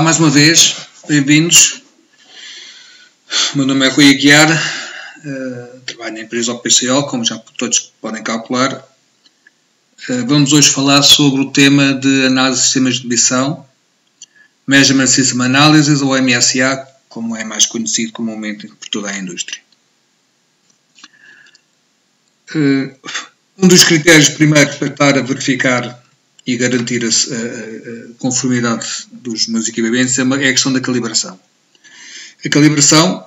Olá, mais uma vez, bem-vindos. O meu nome é Rui Aguiar, trabalho na empresa OPCO, como já todos podem calcular. Vamos hoje falar sobre o tema de análise de sistemas de medição, Measurement System Analysis, ou MSA, como é mais conhecido comumente por toda a indústria. Um dos critérios primeiros para estar a verificar e garantir a conformidade dos meus equipamentos é a questão da calibração. A calibração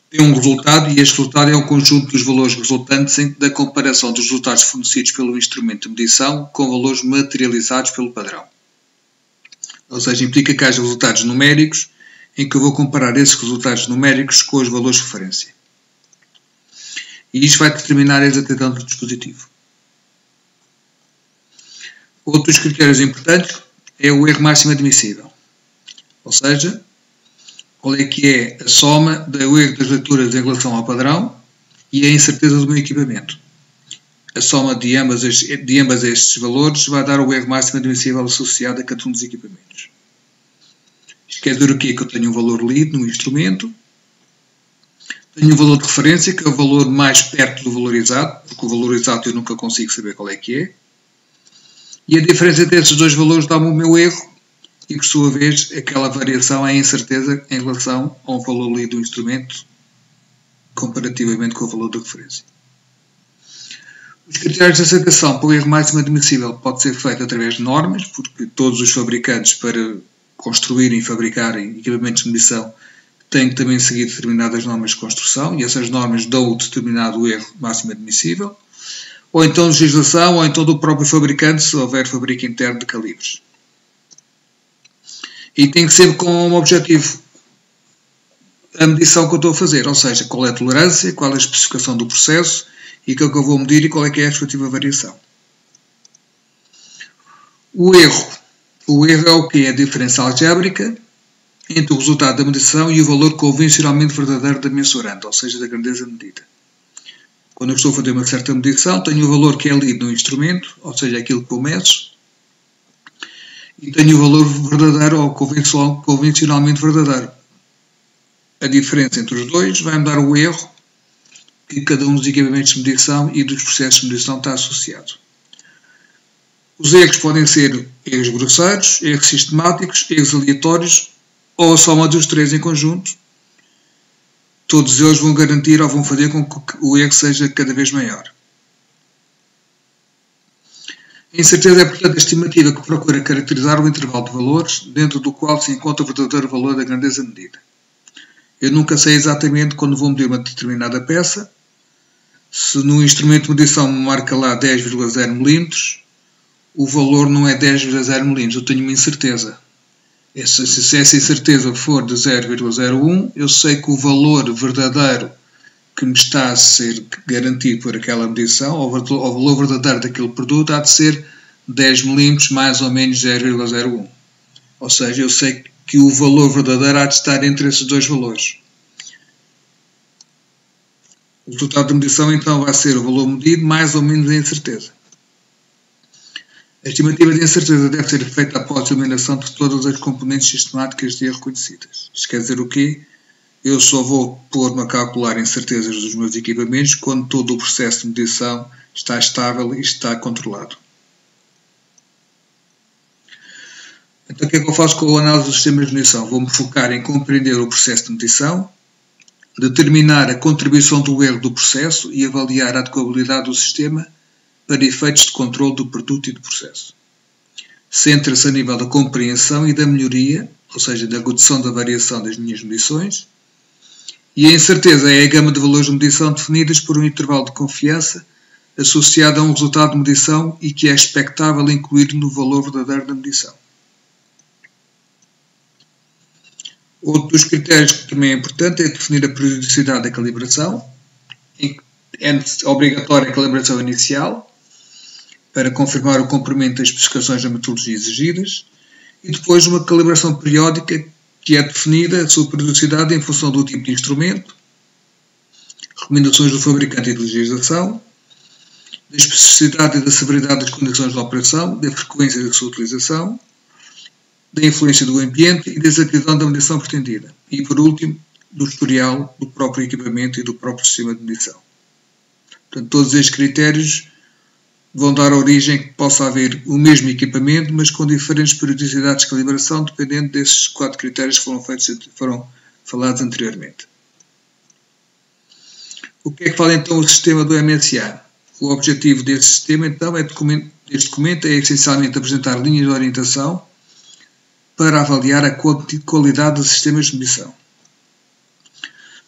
tem um resultado e este resultado é um conjunto dos valores resultantes da comparação dos resultados fornecidos pelo instrumento de medição com valores materializados pelo padrão. Ou seja, implica que haja resultados numéricos em que eu vou comparar esses resultados numéricos com os valores de referência. E isto vai determinar a exatidão do dispositivo. Outro dos critérios importantes é o erro máximo admissível. Ou seja, qual é que é a soma do erro das leituras em relação ao padrão e a incerteza do meu equipamento. A soma de ambas estes valores vai dar o erro máximo admissível associado a cada um dos equipamentos. Isto quer dizer o quê? Que eu tenho um valor lead no instrumento, tenho um valor de referência, que é o valor mais perto do valor exato, porque o valor exato eu nunca consigo saber qual é que é. E a diferença entre esses dois valores dá-me o meu erro e, por sua vez, aquela variação é a incerteza em relação ao valor lead do instrumento comparativamente com o valor de referência. Os critérios de aceitação para o erro máximo admissível pode ser feito através de normas, porque todos os fabricantes, para construírem e fabricarem equipamentos de medição, têm que também seguir determinadas normas de construção e essas normas dão o determinado erro máximo admissível. Ou então legislação, ou então do próprio fabricante, se houver fábrica interna de calibres. E tem que ser com um objetivo a medição que eu estou a fazer, ou seja, qual é a tolerância, qual é a especificação do processo, e aquilo que eu vou medir e qual é que é a respectiva variação. O erro é o que? É a diferença algébrica entre o resultado da medição e o valor convencionalmente verdadeiro da mensuranda, ou seja, da grandeza medida. Quando eu estou a fazer uma certa medição, tenho o valor que é lido no instrumento, ou seja, aquilo que eu meço, e tenho o valor verdadeiro ou convencionalmente verdadeiro. A diferença entre os dois vai-me dar o erro que cada um dos equipamentos de medição e dos processos de medição está associado. Os erros podem ser erros grosseiros, erros sistemáticos, erros aleatórios ou a soma dos três em conjunto. Todos eles vão garantir ou vão fazer com que o erro seja cada vez maior. A incerteza é, portanto, a estimativa que procura caracterizar o intervalo de valores dentro do qual se encontra o verdadeiro valor da grandeza medida. Eu nunca sei exatamente quando vou medir uma determinada peça, se no instrumento de medição me marca lá 10,0 mm, o valor não é 10,0 mm, eu tenho uma incerteza. Se essa incerteza for de 0,01, eu sei que o valor verdadeiro que me está a ser garantido por aquela medição, ou o valor verdadeiro daquele produto, há de ser 10 mm mais ou menos 0,01. Ou seja, eu sei que o valor verdadeiro há de estar entre esses dois valores. O resultado da medição então vai ser o valor medido mais ou menos a incerteza. A estimativa de incerteza deve ser feita após a eliminação de todas as componentes sistemáticas de erro conhecidas. Isto quer dizer o quê? Eu só vou pôr-me a calcular incertezas dos meus equipamentos quando todo o processo de medição está estável e está controlado. Então o que é que eu faço com a análise dos sistemas de medição? Vou-me focar em compreender o processo de medição, determinar a contribuição do erro do processo e avaliar a adequabilidade do sistema para efeitos de controle do produto e do processo. Centra-se a nível da compreensão e da melhoria, ou seja, da redução da variação das minhas medições, e a incerteza é a gama de valores de medição definidas por um intervalo de confiança associado a um resultado de medição e que é expectável incluir no valor verdadeiro da medição. Outro dos critérios que também é importante é definir a periodicidade da calibração. É obrigatória a calibração inicial, para confirmar o cumprimento das especificações da metodologia exigidas, e depois uma calibração periódica que é definida a sua periodicidade em função do tipo de instrumento, recomendações do fabricante e de legislação, da especificidade e da severidade das condições de operação, da frequência da sua utilização da influência do ambiente e da exatidão da medição pretendida. E, por último, do historial do próprio equipamento e do próprio sistema de medição. Portanto, todos estes critérios vão dar origem a que possa haver o mesmo equipamento, mas com diferentes periodicidades de calibração, dependendo desses 4 critérios que foram falados anteriormente. O que é que fala então o sistema do MSA? O objetivo deste sistema, então, este documento é essencialmente apresentar linhas de orientação para avaliar a qualidade dos sistemas de medição.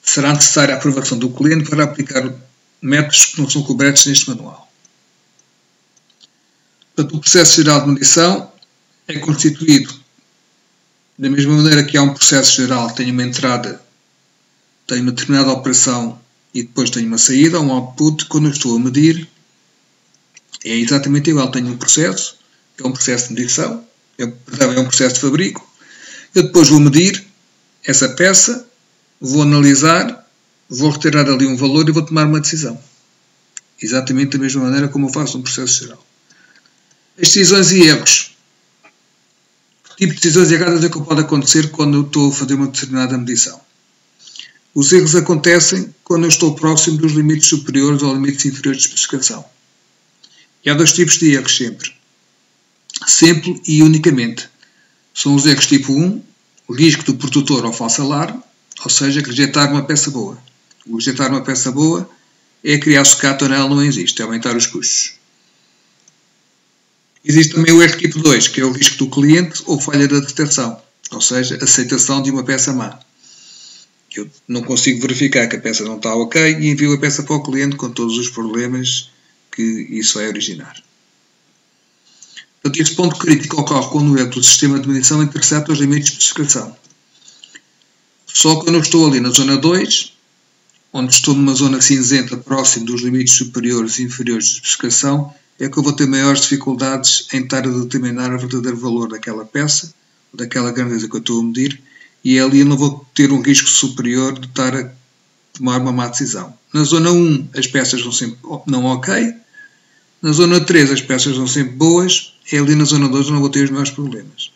Será necessária a aprovação do cliente para aplicar métodos que não são cobertos neste manual. Portanto, o processo geral de medição é constituído da mesma maneira que há um processo geral, tem uma entrada, tem uma determinada operação e depois tem uma saída, um output. Quando eu estou a medir, é exatamente igual. Tenho um processo, é um processo de medição, é um processo de fabrico. Eu depois vou medir essa peça, vou analisar, vou retirar ali um valor e vou tomar uma decisão. Exatamente da mesma maneira como eu faço um processo geral. As decisões e erros. Que tipo de decisões erradas é que pode acontecer quando eu estou a fazer uma determinada medição? Os erros acontecem quando eu estou próximo dos limites superiores ou limites inferiores de especificação. E há 2 tipos de erros sempre. Sempre e unicamente. São os erros tipo 1, o risco do produtor ao falso alarme, ou seja, rejeitar uma peça boa. O rejeitar uma peça boa é criar sucata onde ela não existe, é aumentar os custos. Existe também o erro tipo 2, que é o risco do cliente ou falha da detecção, ou seja, aceitação de uma peça má. Eu não consigo verificar que a peça não está ok e envio a peça para o cliente com todos os problemas que isso vai originar. Portanto, este ponto crítico ocorre quando o erro do sistema de medição intercepta os limites de especificação. Só quando eu estou ali na zona 2, onde estou numa zona cinzenta próximo dos limites superiores e inferiores de especificação, é que eu vou ter maiores dificuldades em estar a determinar o verdadeiro valor daquela peça, daquela grandeza que eu estou a medir, e ali eu não vou ter um risco superior de estar a tomar uma má decisão. Na zona 1 as peças vão sempre não ok, na zona 3 as peças vão sempre boas, e ali na zona 2 eu não vou ter os maiores problemas.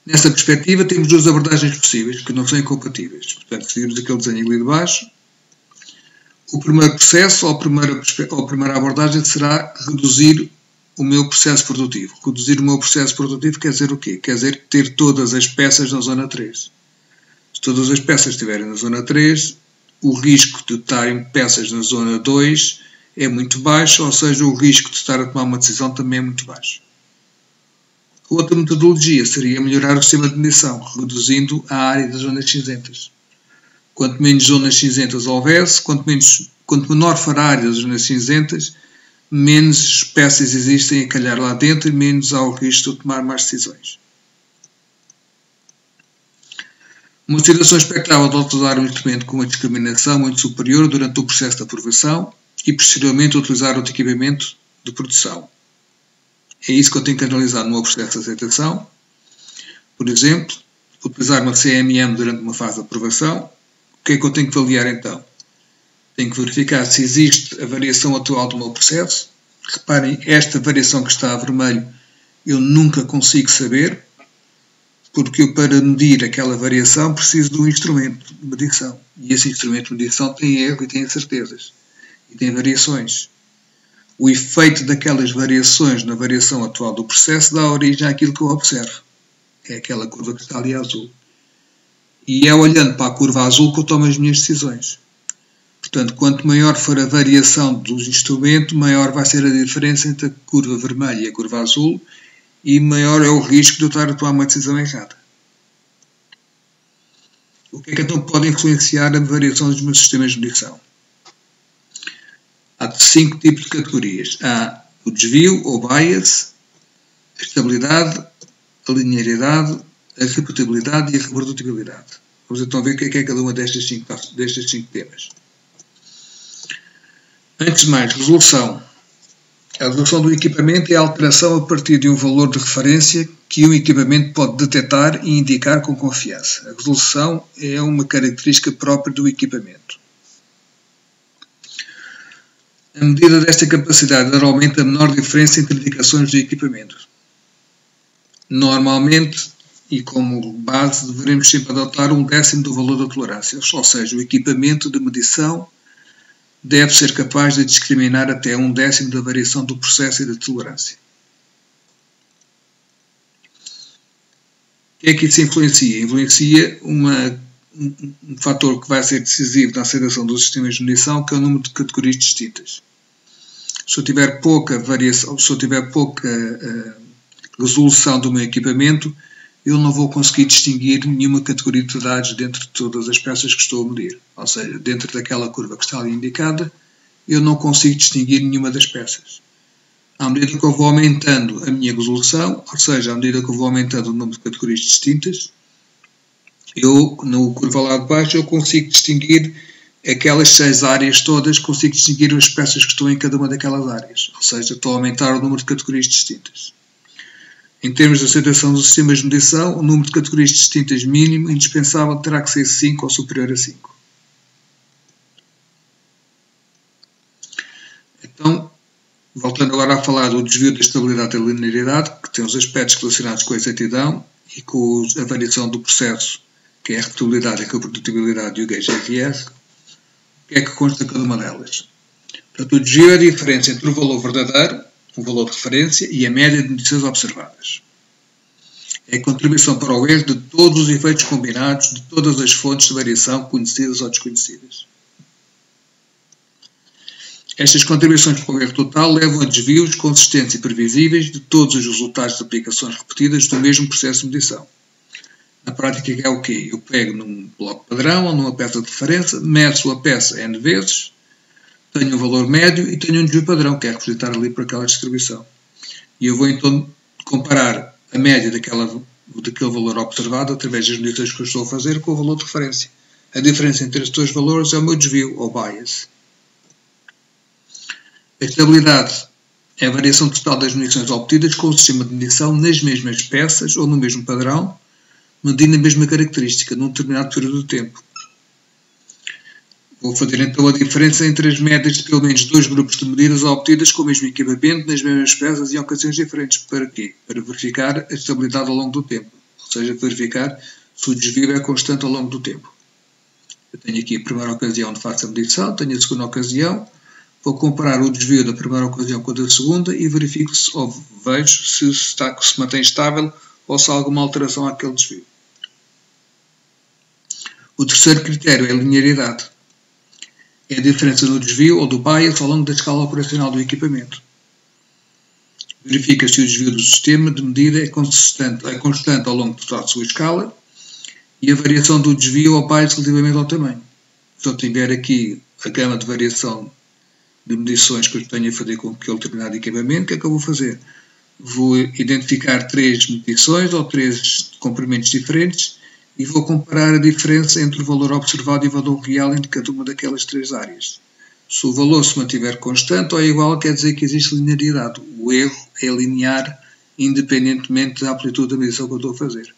Nessa perspectiva temos 2 abordagens possíveis, que não são incompatíveis. Portanto, seguimos aquele desenho ali de baixo. O primeiro processo, ou a primeira abordagem, será reduzir o meu processo produtivo. Reduzir o meu processo produtivo quer dizer o quê? Quer dizer ter todas as peças na zona 3. Se todas as peças estiverem na zona 3, o risco de estarem peças na zona 2 é muito baixo, ou seja, o risco de estar a tomar uma decisão também é muito baixo. Outra metodologia seria melhorar o sistema de medição, reduzindo a área das zonas cinzentas. Quanto menos zonas cinzentas houvesse, quanto menor for a área das zonas cinzentas, menos peças existem a calhar lá dentro e menos há o risco de tomar más decisões. Uma situação expectável de utilizar um instrumento com uma discriminação muito superior durante o processo de aprovação e posteriormente utilizar outro equipamento de produção. É isso que eu tenho que analisar no meu processo de aceitação. Por exemplo, utilizar uma CMM durante uma fase de aprovação. O que é que eu tenho que avaliar então? Tenho que verificar se existe a variação atual do meu processo. Reparem, esta variação que está a vermelho eu nunca consigo saber, porque eu para medir aquela variação preciso de um instrumento de medição. E esse instrumento de medição tem erro e tem incertezas. E tem variações. O efeito daquelas variações na variação atual do processo dá origem àquilo que eu observo. É aquela curva que está ali azul. E é olhando para a curva azul que eu tomo as minhas decisões. Portanto, quanto maior for a variação do instrumento, maior vai ser a diferença entre a curva vermelha e a curva azul e maior é o risco de eu estar a tomar uma decisão errada. O que é que então pode influenciar a variação dos meus sistemas de medição? Há 5 tipos de categorias. Há o desvio ou bias, a estabilidade, a linearidade, a repetibilidade e a reprodutibilidade. Vamos então ver o que é cada uma destes 5 temas. Antes de mais, resolução. A resolução do equipamento é a alteração a partir de um valor de referência que um equipamento pode detectar e indicar com confiança. A resolução é uma característica própria do equipamento. A medida desta capacidade normalmente a menor diferença entre indicações do equipamento. normalmente, e como base, devemos sempre adotar 1/10 do valor da tolerância, ou seja, o equipamento de medição deve ser capaz de discriminar até 1/10 da variação do processo e da tolerância. O que é que isso influencia? Influencia um fator que vai ser decisivo na aceitação dos sistemas de medição, que é o número de categorias distintas. Se eu tiver pouca variação, se eu tiver pouca resolução do meu equipamento, eu não vou conseguir distinguir nenhuma categoria de dados dentro de todas as peças que estou a medir. Ou seja, dentro daquela curva que está ali indicada, eu não consigo distinguir nenhuma das peças. À medida que eu vou aumentando a minha resolução, ou seja, à medida que eu vou aumentando o número de categorias distintas, eu, no curva lá de baixo, eu consigo distinguir aquelas 6 áreas todas, consigo distinguir as peças que estão em cada uma daquelas áreas. Ou seja, estou a aumentar o número de categorias distintas. Em termos de aceitação dos sistemas de medição, o número de categorias distintas mínimo indispensável terá que ser 5 ou superior a 5. Então, voltando agora a falar do desvio da estabilidade e da linearidade, que tem os aspectos relacionados com a exatidão e com a variação do processo, que é a repetibilidade, a reprodutibilidade e o gauge FS, o que é que consta cada uma delas? Portanto, o desvio é a diferença entre o valor verdadeiro, o valor de referência, e a média de medições observadas. É a contribuição para o erro de todos os efeitos combinados de todas as fontes de variação conhecidas ou desconhecidas. Estas contribuições para o erro total levam a desvios consistentes e previsíveis de todos os resultados de aplicações repetidas do mesmo processo de medição. Na prática é o quê? Eu pego num bloco padrão ou numa peça de referência, meço a peça N vezes, tenho um valor médio e tenho um desvio padrão, que é representar ali por aquela distribuição. E eu vou então comparar a média daquele valor observado através das medições que eu estou a fazer com o valor de referência. A diferença entre estes dois valores é o meu desvio, ou bias. A estabilidade é a variação total das medições obtidas com o sistema de medição nas mesmas peças ou no mesmo padrão, medindo a mesma característica num determinado período de tempo. Vou fazer então a diferença entre as médias de pelo menos 2 grupos de medidas obtidas com o mesmo equipamento, nas mesmas peças e em ocasiões diferentes. Para quê? Para verificar a estabilidade ao longo do tempo. Ou seja, verificar se o desvio é constante ao longo do tempo. Eu tenho aqui a primeira ocasião onde faço a medição, tenho a segunda ocasião, vou comparar o desvio da primeira ocasião com a da segunda e verifico se, ou vejo se mantém estável ou se há alguma alteração àquele desvio. O terceiro critério é a linearidade. É a diferença no desvio ou do bias ao longo da escala operacional do equipamento. Verifica se o desvio do sistema de medida é constante ao longo de toda a sua escala e a variação do desvio ou bias relativamente ao tamanho. Se eu tiver aqui a gama de variação de medições que eu tenho a fazer com aquele determinado equipamento, o que é que eu vou fazer? Vou identificar 3 medições ou 3 comprimentos diferentes e vou comparar a diferença entre o valor observado e o valor real entre cada uma daquelas 3 áreas. Se o valor se mantiver constante ou é igual, quer dizer que existe linearidade. O erro é linear, independentemente da amplitude da medição que eu estou a fazer.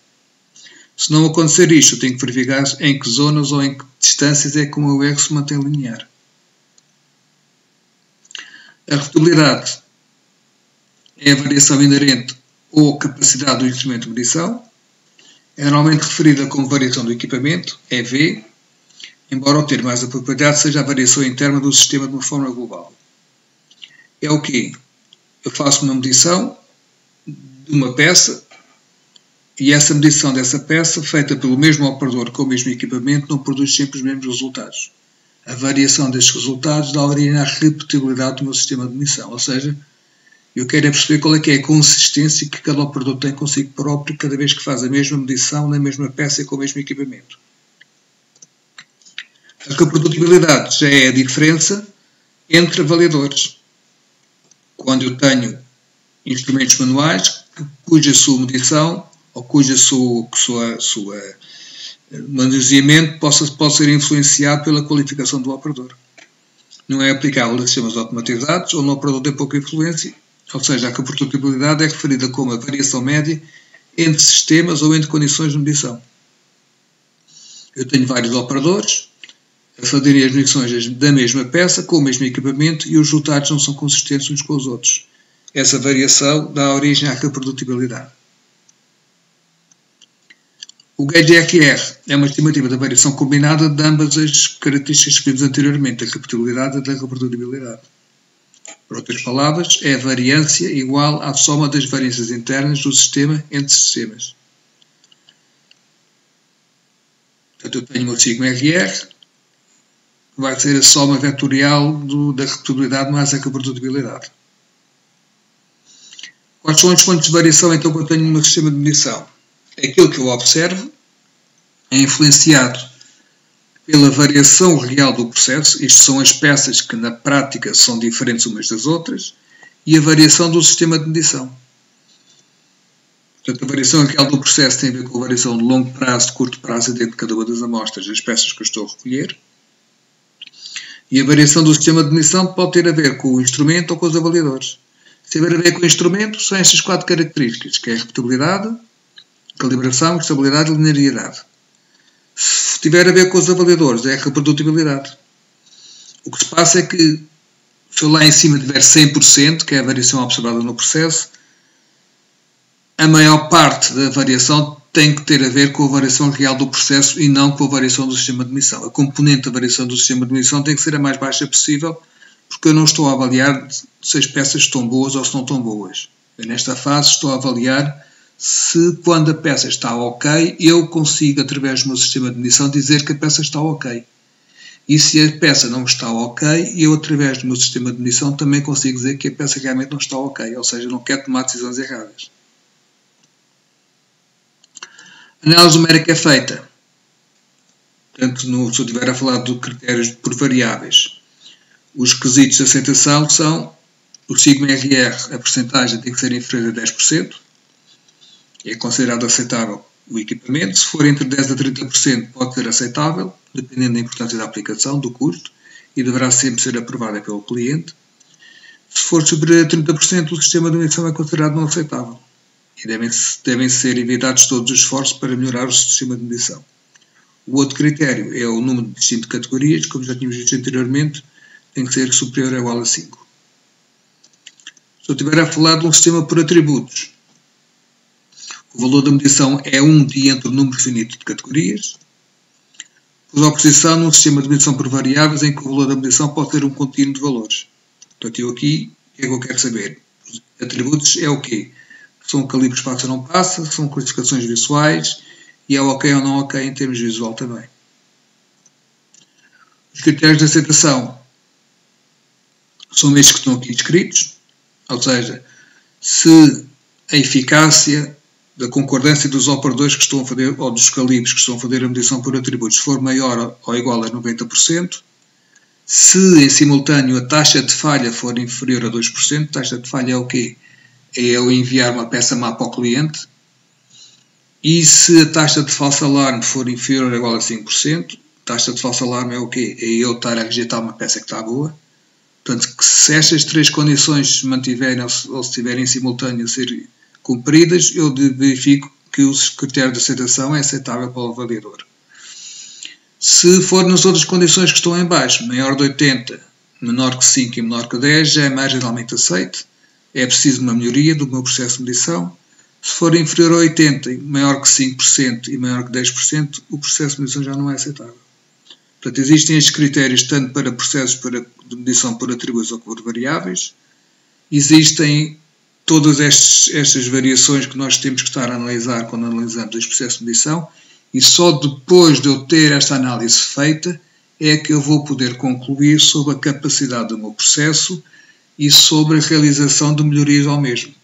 Se não acontecer isto, eu tenho que verificar em que zonas ou em que distâncias é que o meu erro se mantém linear. A repetibilidade é a variação inerente ou capacidade do instrumento de medição. É normalmente referida como variação do equipamento, EV, embora o termo mais apropriado seja a variação interna do sistema de uma forma global. É o quê? Eu faço uma medição de uma peça e essa medição dessa peça, feita pelo mesmo operador com o mesmo equipamento, não produz sempre os mesmos resultados. A variação destes resultados dá origem à repetibilidade do meu sistema de medição, ou seja, eu quero perceber qual é que é a consistência que cada operador tem consigo próprio cada vez que faz a mesma medição na mesma peça e com o mesmo equipamento. A reprodutibilidade já é a diferença entre avaliadores. Quando eu tenho instrumentos manuais cuja sua medição ou cuja sua manuseamento possa ser influenciado pela qualificação do operador. Não é aplicável a sistemas automatizados onde o operador tem pouca influência. Ou seja, a reprodutibilidade é referida como a variação média entre sistemas ou entre condições de medição. Eu tenho vários operadores a fazerem as medições da mesma peça com o mesmo equipamento e os resultados não são consistentes uns com os outros. Essa variação dá origem à reprodutibilidade. O GageRR é uma estimativa da variação combinada de ambas as características que vimos anteriormente, da repetibilidade e da reprodutibilidade. Por outras palavras, é a variância igual à soma das variâncias internas do sistema entre sistemas. Portanto, eu tenho o meu sigma-RR, que vai ser a soma vetorial da repetibilidade mais a reprodutibilidade. Quais são os pontos de variação então que eu tenho no meu sistema de medição? Aquilo que eu observo é influenciado pela variação real do processo, isto são as peças que na prática são diferentes umas das outras, e a variação do sistema de medição. Portanto, a variação real do processo tem a ver com a variação de longo prazo, de curto prazo dentro de cada uma das amostras das peças que eu estou a recolher. E a variação do sistema de medição pode ter a ver com o instrumento ou com os avaliadores. Se tiver a ver com o instrumento, são estas 4 características, que é a repetibilidade, calibração, estabilidade e linearidade. Se tiver a ver com os avaliadores, é a reprodutibilidade. O que se passa é que, se eu lá em cima tiver 100%, que é a variação observada no processo, a maior parte da variação tem que ter a ver com a variação real do processo e não com a variação do sistema de medição. A componente da variação do sistema de medição tem que ser a mais baixa possível, porque eu não estou a avaliar se as peças estão boas ou se não estão boas. Eu, nesta fase, estou a avaliar se, quando a peça está ok, eu consigo, através do meu sistema de medição, dizer que a peça está ok. E se a peça não está ok, eu, através do meu sistema de medição, também consigo dizer que a peça realmente não está ok. Ou seja, não quero tomar decisões erradas. A análise numérica é feita. Portanto, se eu estiver a falar de critérios por variáveis, os requisitos de aceitação são o sigma-RR, a percentagem tem que ser inferior a 10%, é considerado aceitável o equipamento. Se for entre 10% a 30% pode ser aceitável, dependendo da importância da aplicação, do custo, e deverá sempre ser aprovada pelo cliente. Se for superior a 30%, o sistema de medição é considerado não aceitável e devem ser evitados todos os esforços para melhorar o sistema de medição. O outro critério é o número distinto de categorias, como já tínhamos visto anteriormente, tem que ser superior ou igual a 5. Se eu estiver a falar de um sistema por atributos, o valor da medição é 1 diante do número finito de categorias. Pus a oposição num sistema de medição por variáveis em que o valor da medição pode ter um contínuo de valores. Portanto, eu aqui, o que é que eu quero saber? Os atributos é o quê? São calibres passa ou não passa, são classificações visuais e é ok ou não ok em termos visual também. Os critérios de aceitação são estes que estão aqui descritos, ou seja, se a eficácia da concordância dos operadores que estão a fazer, ou dos calibres que estão a fazer a medição por atributos, for maior ou igual a 90%, se em simultâneo a taxa de falha for inferior a 2%, taxa de falha é o quê? É eu enviar uma peça má para o cliente, e se a taxa de falso alarme for inferior ou igual a 5%, taxa de falso alarme é o quê? É eu estar a rejeitar uma peça que está boa. Portanto, que se estas 3 condições se mantiverem ou se estiverem em simultâneo a ser cumpridas, eu verifico que o critério de aceitação é aceitável para o avaliador. Se for nas outras condições que estão em baixo, maior de 80, menor que 5 e menor que 10, já é marginalmente aceito. É preciso uma melhoria do meu processo de medição. Se for inferior a 80, maior que 5% e maior que 10%, o processo de medição já não é aceitável. Portanto, existem estes critérios tanto para processos de medição por atributos ou por variáveis. Existem todas estas variações que nós temos que estar a analisar quando analisamos este processo de medição, e só depois de eu ter esta análise feita é que eu vou poder concluir sobre a capacidade do meu processo e sobre a realização de melhorias ao mesmo.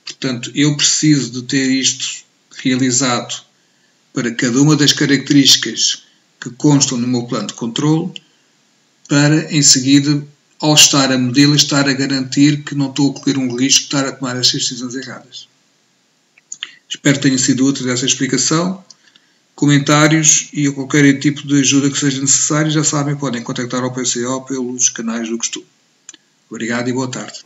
Portanto, eu preciso de ter isto realizado para cada uma das características que constam no meu plano de controle, para, em seguida, ao estar a medi-la, estar a garantir que não estou a correr um risco de estar a tomar estas decisões erradas. Espero que tenha sido útil essa explicação. Comentários e qualquer tipo de ajuda que seja necessária, já sabem, podem contactar ao PCO pelos canais do costume. Obrigado e boa tarde.